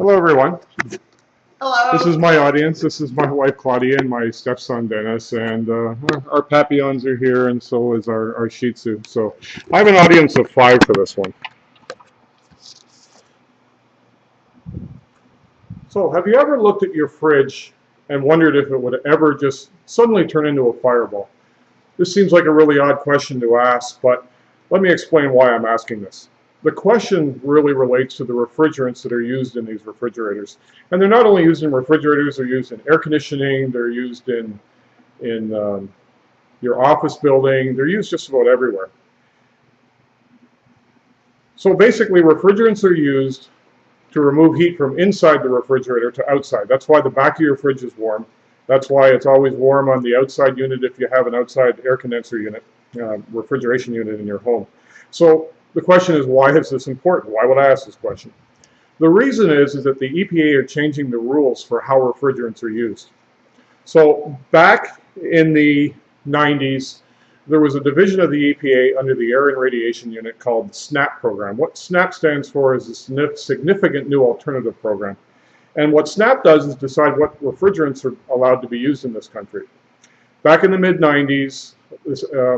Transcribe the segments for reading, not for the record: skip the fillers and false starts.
Hello, everyone. This is Hello. my audience. This is my wife, Claudia, and my stepson, Dennis. And our Papillons are here, and so is our Shih Tzu. So I have an audience of 5 for this one. So have you ever looked at your fridge and wondered if it would ever just suddenly turn into a fireball? This seems like a really odd question to ask, but let me explain why I'm asking this. The question really relates to the refrigerants that are used in these refrigerators. And they're not only used in refrigerators, they're used in air conditioning, they're used in your office building, they're used just about everywhere. So basically, refrigerants are used to remove heat from inside the refrigerator to outside. That's why the back of your fridge is warm. That's why it's always warm on the outside unit if you have an outside air condenser unit, refrigeration unit in your home. So the question is, why is this important? Why would I ask this question? The reason is that the EPA are changing the rules for how refrigerants are used. So back in the 90s, there was a division of the EPA under the Air and Radiation Unit called the SNAP program. What SNAP stands for is the Significant New Alternative Program. And what SNAP does is decide what refrigerants are allowed to be used in this country. Back in the mid-90s,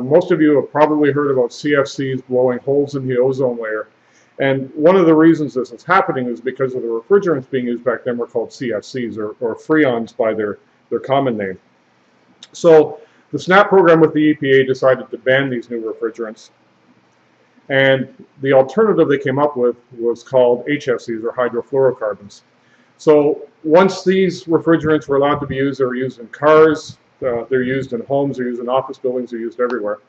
most of you have probably heard about CFCs blowing holes in the ozone layer. And one of the reasons this is happening is because of the refrigerants being used back then were called CFCs, or Freons by their common name. So the SNAP program with the EPA decided to ban these new refrigerants. And the alternative they came up with was called HFCs, or hydrofluorocarbons. So once these refrigerants were allowed to be used, they were used in cars, they're used in homes, they're used in office buildings, they're used everywhere.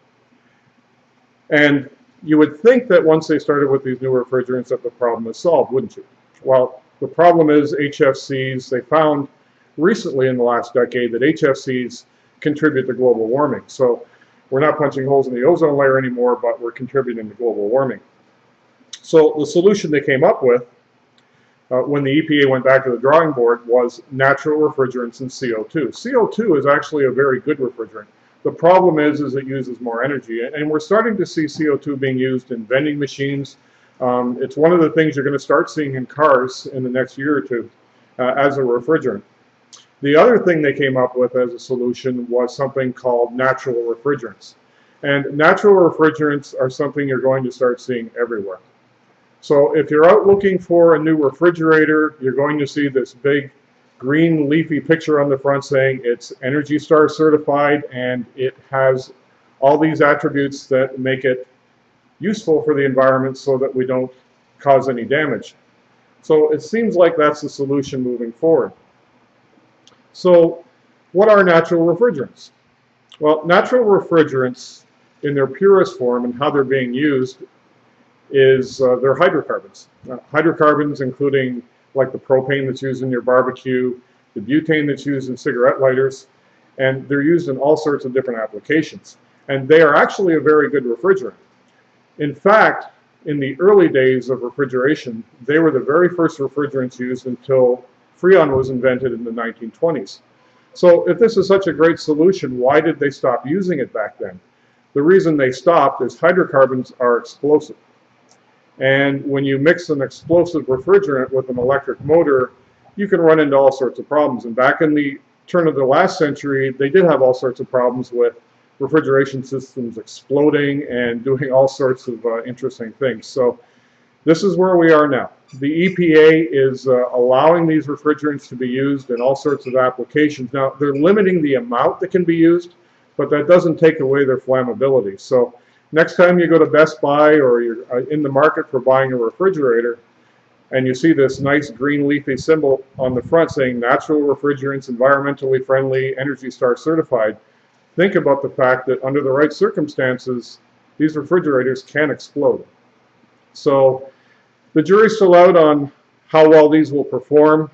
And you would think that once they started with these new refrigerants that the problem is solved, wouldn't you? Well, the problem is HFCs, they found recently in the last decade that HFCs contribute to global warming. So we're not punching holes in the ozone layer anymore, but we're contributing to global warming. So the solution they came up with when the EPA went back to the drawing board was natural refrigerants and CO2. CO2 is actually a very good refrigerant. The problem is it uses more energy, and we're starting to see CO2 being used in vending machines. It's one of the things you're going to start seeing in cars in the next year or two as a refrigerant. The other thing they came up with as a solution was something called natural refrigerants. And natural refrigerants are something you're going to start seeing everywhere. So if you're out looking for a new refrigerator, you're going to see this big green leafy picture on the front saying it's ENERGY STAR certified, and it has all these attributes that make it useful for the environment so that we don't cause any damage. So it seems like that's the solution moving forward. So what are natural refrigerants? Well, natural refrigerants in their purest form and how they're being used is they're hydrocarbons. Hydrocarbons including like the propane that's used in your barbecue, the butane that's used in cigarette lighters, and they're used in all sorts of different applications. And they are actually a very good refrigerant. In fact, in the early days of refrigeration, they were the very first refrigerants used until Freon was invented in the 1920s. So if this is such a great solution, why did they stop using it back then? The reason they stopped is hydrocarbons are explosive. And when you mix an explosive refrigerant with an electric motor, you can run into all sorts of problems. And back in the turn of the last century, they did have all sorts of problems with refrigeration systems exploding and doing all sorts of interesting things. So this is where we are now. The EPA is allowing these refrigerants to be used in all sorts of applications. Now, they're limiting the amount that can be used, but that doesn't take away their flammability. So next time you go to Best Buy or you're in the market for buying a refrigerator and you see this nice green leafy symbol on the front saying natural refrigerants, environmentally friendly, ENERGY STAR certified, think about the fact that under the right circumstances, these refrigerators can explode. So the jury's still out on how well these will perform,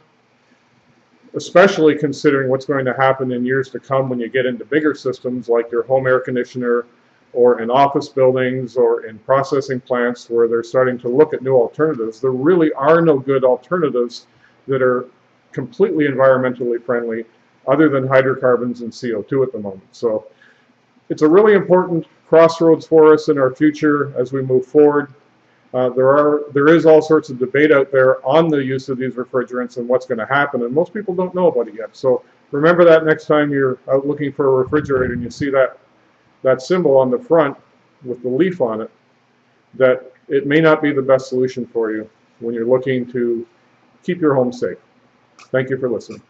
especially considering what's going to happen in years to come when you get into bigger systems like your home air conditioner or in office buildings or in processing plants where they're starting to look at new alternatives. There really are no good alternatives that are completely environmentally friendly other than hydrocarbons and CO2 at the moment. So it's a really important crossroads for us in our future as we move forward. There is all sorts of debate out there on the use of these refrigerants and what's going to happen, and most people don't know about it yet. So remember that next time you're out looking for a refrigerator and you see that symbol on the front with the leaf on it, that it may not be the best solution for you when you're looking to keep your home safe. Thank you for listening.